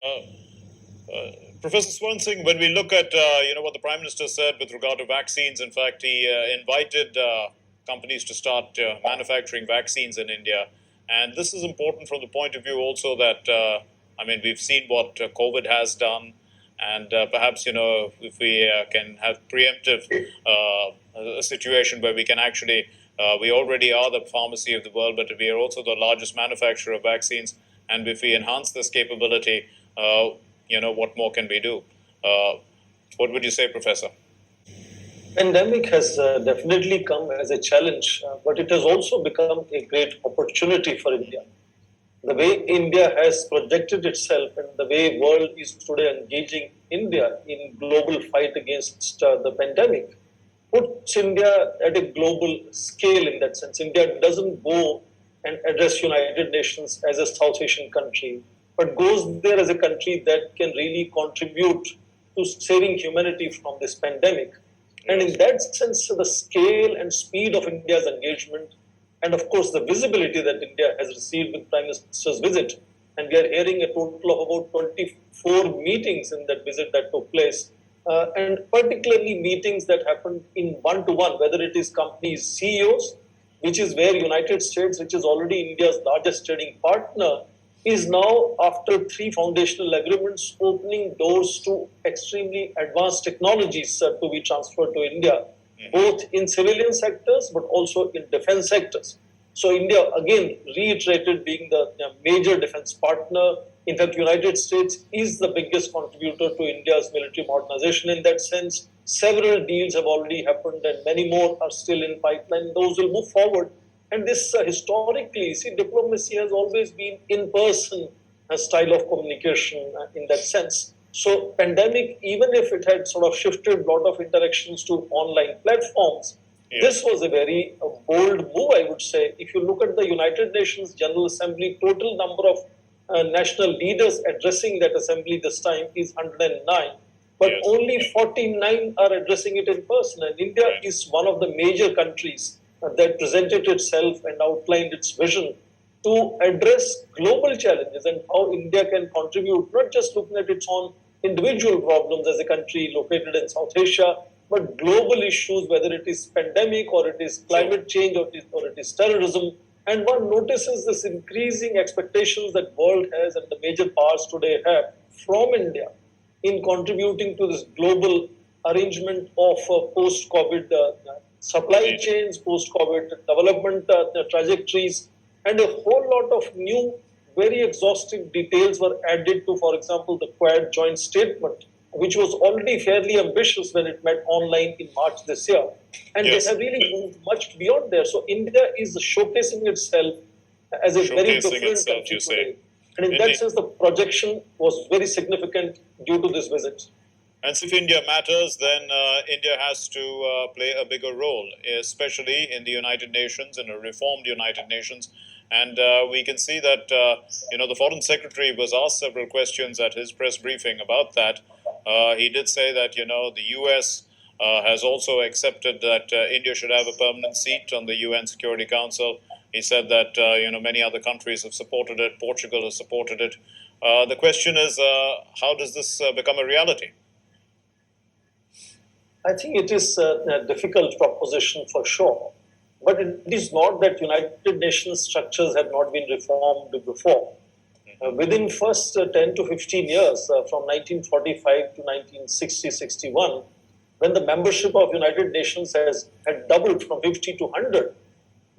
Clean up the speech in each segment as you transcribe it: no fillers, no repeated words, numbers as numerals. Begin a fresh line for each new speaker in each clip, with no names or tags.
Uh, uh, Professor Swaran Singh, when we look at what the Prime Minister said with regard to vaccines, in fact, he invited companies to start manufacturing vaccines in India, and this is important from the point of view also that we've seen what COVID has done, and perhaps if we can have preemptive a situation where we can actually we already are the pharmacy of the world, but we are also the largest manufacturer of vaccines, and if we enhance this capability, what more can we do? Uh, what would you say, Professor?
Pandemic has definitely come as a challenge, but it has also become a great opportunity for India. The way India has projected itself and the way world is today engaging India in global fight against the pandemic puts India at a global scale in that sense. India doesn't go and address United Nations as a South Asian country, but goes there as a country that can really contribute to saving humanity from this pandemic. And in that sense, the scale and speed of India's engagement, and of course the visibility that India has received with Prime Minister's visit, and we are hearing a total of about 24 meetings in that visit that took place, and particularly meetings that happened in one-to-one, whether it is companies' CEOs, which is where United States, which is already India's largest trading partner, is now, after three foundational agreements, opening doors to extremely advanced technologies to be transferred to India, both in civilian sectors but also in defense sectors. So India again reiterated being the major defense partner. In fact, United States is the biggest contributor to India's military modernization in that sense. Several deals have already happened and many more are still in pipeline. Those will move forward. And this historically, see, diplomacy has always been in person style of communication in that sense. So pandemic, even if it had sort of shifted a lot of interactions to online platforms, this was a very bold move, I would say. If you look at the United Nations General Assembly, total number of national leaders addressing that assembly this time is 109. But only 49 are addressing it in person. And India is one of the major countries that presented itself and outlined its vision to address global challenges and how India can contribute, not just looking at its own individual problems as a country located in South Asia, but global issues, whether it is pandemic or it is climate change or it is terrorism. And one notices this increasing expectations that world has and the major powers today have from India in contributing to this global arrangement of post-COVID supply chains, post-COVID development trajectories, and a whole lot of new, very exhaustive details were added to, for example, the Quad joint statement, which was already fairly ambitious when it met online in March this year. And they have really moved much beyond there. So India is showcasing itself as a very different country today. And in that sense, the projection was very significant due to this visit.
And if India matters, then India has to play a bigger role, especially in the United Nations, in a reformed United Nations. And we can see that, the Foreign Secretary was asked several questions at his press briefing about that. He did say that, the U.S. Has also accepted that India should have a permanent seat on the UN Security Council. He said that, many other countries have supported it. Portugal has supported it. The question is, how does this become a reality?
I think it is a difficult proposition for sure. But it is not that United Nations structures have not been reformed before. Within first 10 to 15 years, from 1945 to 1960-61, when the membership of United Nations had doubled from 50 to 100,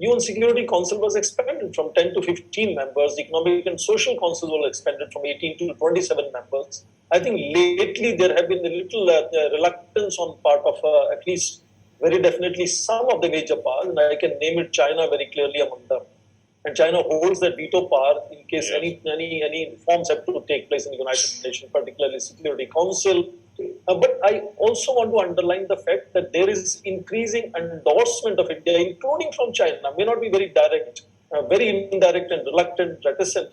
UN Security Council was expanded from 10 to 15 members. The Economic and Social Council was expanded from 18 to 27 members. I think lately there have been a little reluctance on part of at least very definitely some of the major powers, and I can name it China very clearly among them. And China holds that veto power in case any reforms have to take place in the United Nations, particularly Security Council. But I also want to underline the fact that there is increasing endorsement of India, including from China. May not be very direct, very indirect and reluctant, reticent.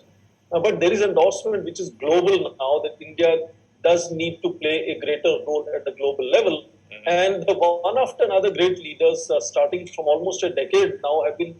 But there is endorsement which is global now that India does need to play a greater role at the global level. And one after another great leaders, starting from almost a decade now, have been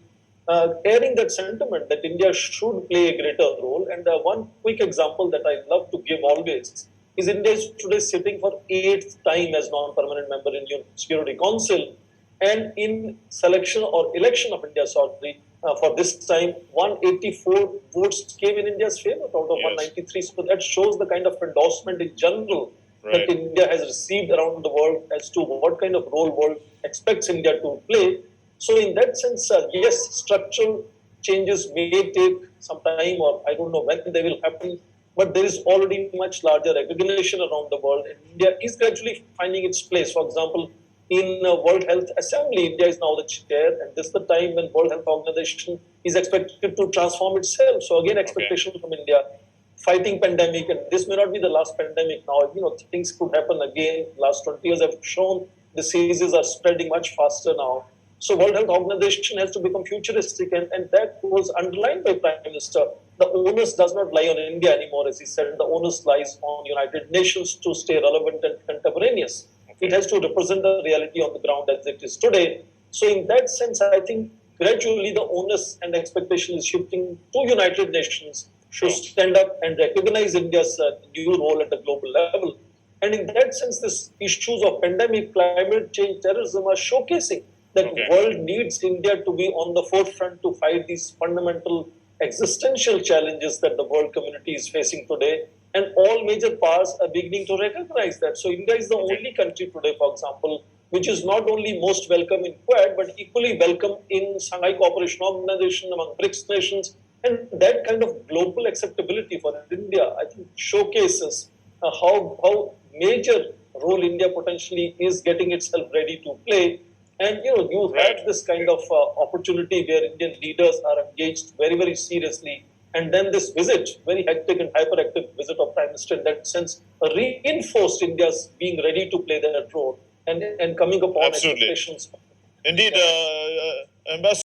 airing that sentiment that India should play a greater role. And one quick example that I love to give always is India is today sitting for 8th time as non-permanent member in UN Security Council, and in selection or election of India, sorry, for this time, 184 votes came in India's favor out of 193. So that shows the kind of endorsement in general that India has received around the world as to what kind of role world expects India to play. So in that sense, yes, structural changes may take some time, or I don't know when they will happen, but there is already much larger recognition around the world, and India is gradually finding its place. For example, in World Health Assembly, India is now the chair, and this is the time when World Health Organization is expected to transform itself. So again, expectation from India, fighting pandemic, and this may not be the last pandemic now. Things could happen again. Last 20 years have shown diseases are spreading much faster now. So World Health Organization has to become futuristic, and that was underlined by Prime Minister. The onus does not lie on India anymore, as he said. The onus lies on United Nations to stay relevant and contemporaneous. It has to represent the reality on the ground as it is today. So in that sense, I think gradually the onus and expectation is shifting to United Nations to stand up and recognize India's new role at the global level. And in that sense, these issues of pandemic, climate change, terrorism are showcasing that world needs India to be on the forefront to fight these fundamental existential challenges that the world community is facing today. And all major powers are beginning to recognize that. So India is the only country today, for example, which is not only most welcome in Quad, but equally welcome in Shanghai Cooperation Organization, among BRICS nations. And that kind of global acceptability for India, I think, showcases how major role India potentially is getting itself ready to play. And you have this kind of opportunity where Indian leaders are engaged very, very seriously. And then this visit, very hectic and hyperactive visit of Prime Minister, in that sense, reinforced India's being ready to play that role and coming upon expectations.
Indeed, Ambassador.